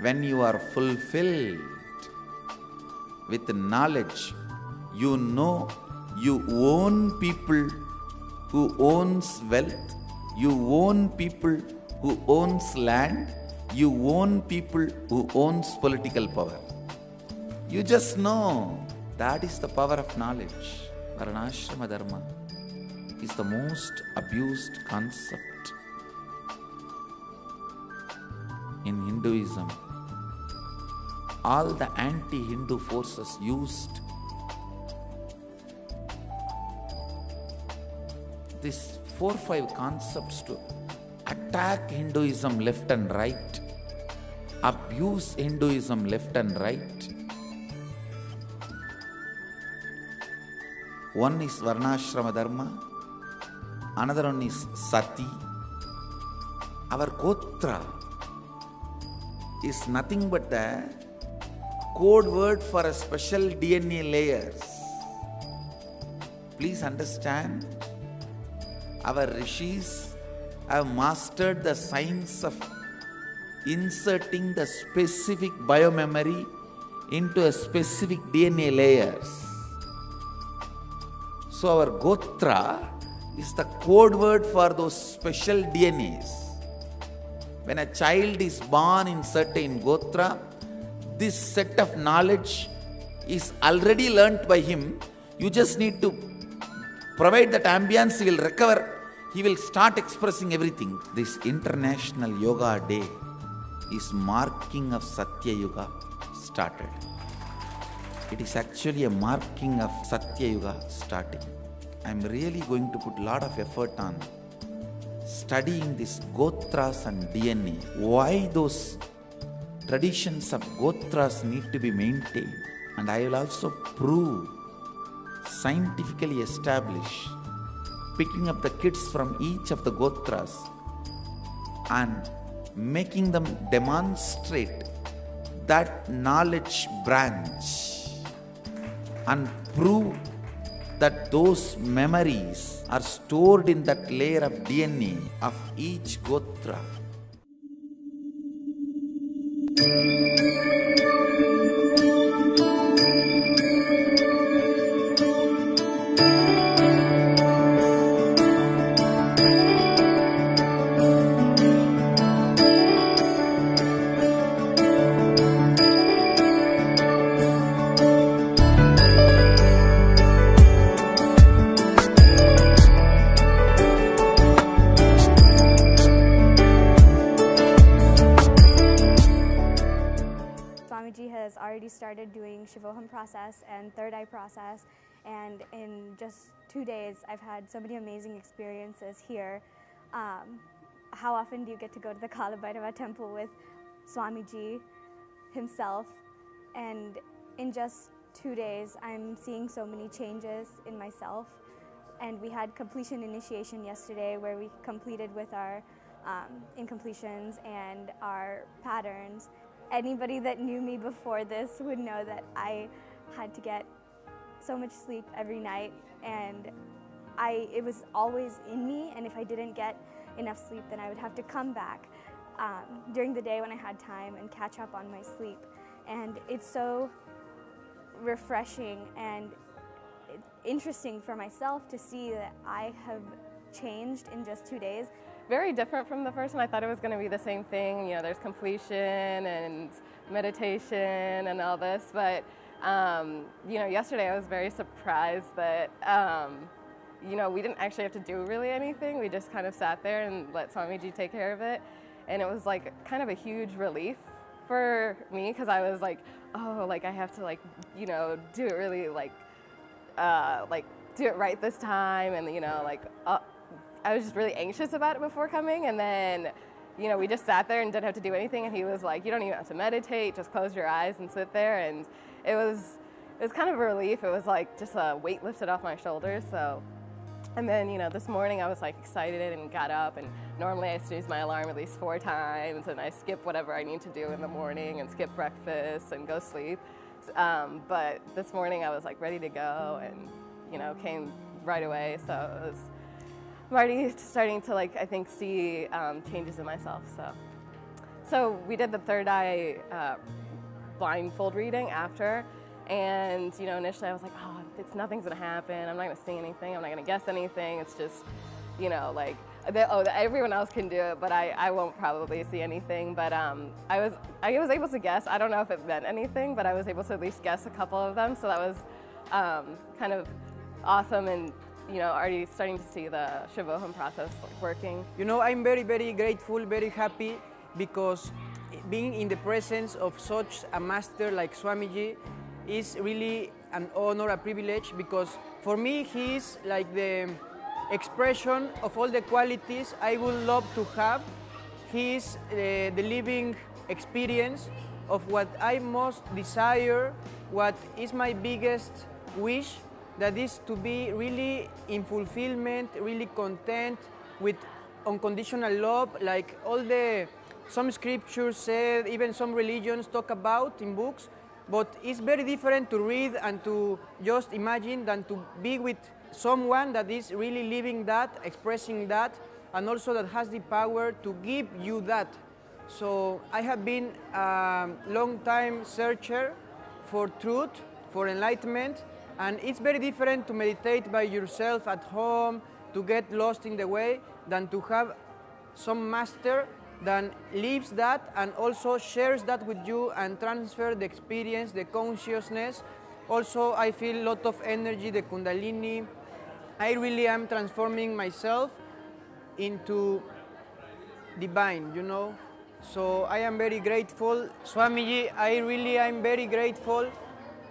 when you are fulfilled with knowledge, you know you own people who owns wealth, you own people who owns land, you own people who owns political power. You just know. That is the power of knowledge. Varnashrama dharma is the most abused concept in Hinduism. All the anti-Hindu forces used these 4 or 5 concepts to attack Hinduism left and right, abuse Hinduism left and right. One is Varnashrama Dharma, another one is Sati. Our Gotra is nothing but the code word for a special DNA layers. Please understand, our rishis have mastered the science of inserting the specific biomemory into a specific DNA layers. So our Gotra is the code word for those special DNAs. When a child is born in certain Gotra, this set of knowledge is already learnt by him. You just need to provide that ambience, he will recover, he will start expressing everything. This International Yoga Day is marking of Satya Yuga started. It is actually a marking of Satya Yuga starting. I am really going to put a lot of effort on studying these Gotras and DNA. Why those traditions of Gotras need to be maintained. And I will also prove, scientifically establish, picking up the kids from each of the Gotras and making them demonstrate that knowledge branch and prove that those memories are stored in that layer of DNA of each Gotra. Has already started doing Shivoham process and third eye process, and in just 2 days I've had so many amazing experiences here. How often do you get to go to the Kalabhairava temple with Swamiji himself? And in just 2 days I'm seeing so many changes in myself. And we had completion initiation yesterday where we completed with our incompletions and our patterns. Anybody that knew me before this would know that I had to get so much sleep every night, and it was always in me, and if I didn't get enough sleep then I would have to come back during the day when I had time and catch up on my sleep. And it's so refreshing and interesting for myself to see that I have changed in just 2 days. Very different from the first one. I thought it was going to be the same thing. You know, there's completion and meditation and all this, but you know, yesterday I was very surprised that you know, we didn't actually have to do really anything. We just kind of sat there and let Swamiji take care of it, and it was like kind of a huge relief for me, because I was like, oh, like I have to, like, you know, do it really like do it right this time, and you know, like I was just really anxious about it before coming, and then, you know, we just sat there and didn't have to do anything, and he was like, you don't even have to meditate, just close your eyes and sit there, and it was kind of a relief. It was like just a weight lifted off my shoulders. So, and then, you know, this morning I was like excited and got up, and normally I snooze my alarm at least 4 times, and I skip whatever I need to do in the morning and skip breakfast and go sleep. But this morning I was like ready to go, and, you know, came right away. So it was, I'm already starting to, like, I think, see changes in myself. So So we did the third eye blindfold reading after, and initially I was like, oh, nothing's gonna happen. I'm not gonna see anything. I'm not gonna guess anything. It's just, like, everyone else can do it, but I won't probably see anything. But I was able to guess. I don't know if it meant anything, but I was able to at least guess a couple of them. So that was kind of awesome, and already starting to see the Shivoham process working. I'm very, very grateful, very happy, because being in the presence of such a master like Swamiji is really an honor, a privilege, because for me he is like the expression of all the qualities I would love to have. He is the living experience of what I most desire, what is my biggest wish, that is to be really in fulfillment, really content with unconditional love, like some scriptures said, even some religions talk about in books. But it's very different to read and to just imagine than to be with someone that is really living that, expressing that, and also that has the power to give you that. So I have been a long-time searcher for truth, for enlightenment, and it's very different to meditate by yourself at home, to get lost in the way, than to have some master that lives that and also shares that with you and transfer the experience, the consciousness. Also, I feel a lot of energy, the Kundalini. I really am transforming myself into divine, So I am very grateful. Swamiji, I really am very grateful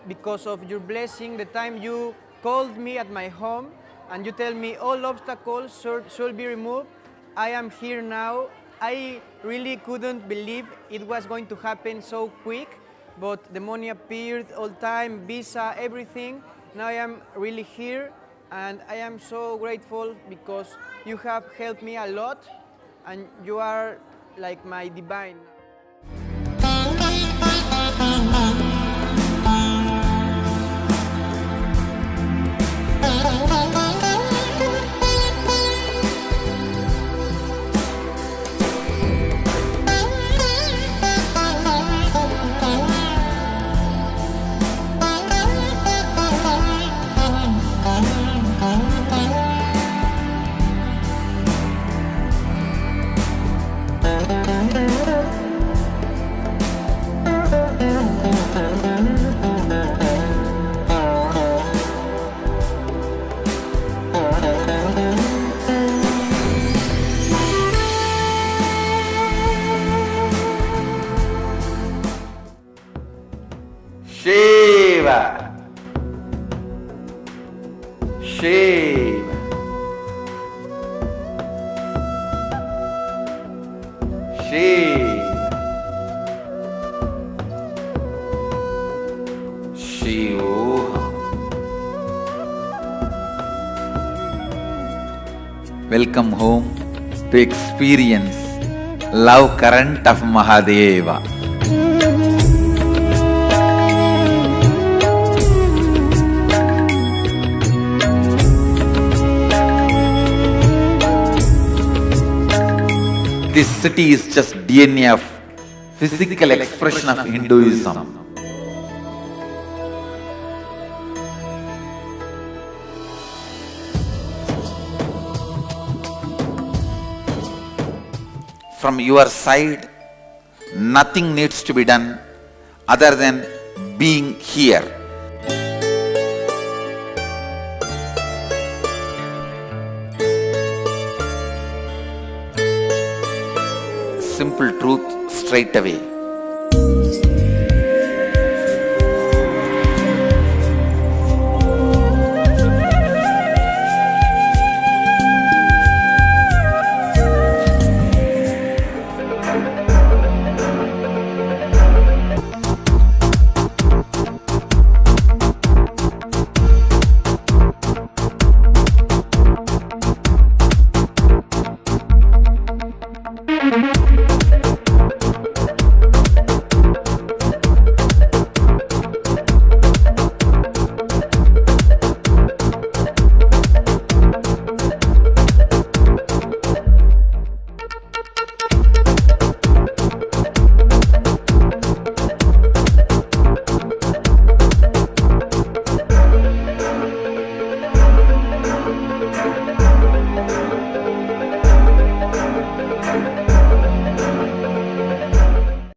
because of your blessing. The time you called me at my home and you tell me all obstacles should be removed, I am here now. I really couldn't believe it was going to happen so quick, but the money appeared all time, visa, everything. Now I am really here, and I am so grateful because you have helped me a lot, and you are like my divine. Shiva, Shiva, Shiva, Shivoham. Welcome home to experience love current of Mahadeva. This city is just DNA of physical expression of Hinduism. From your side, nothing needs to be done other than being here. Simple truth straight away.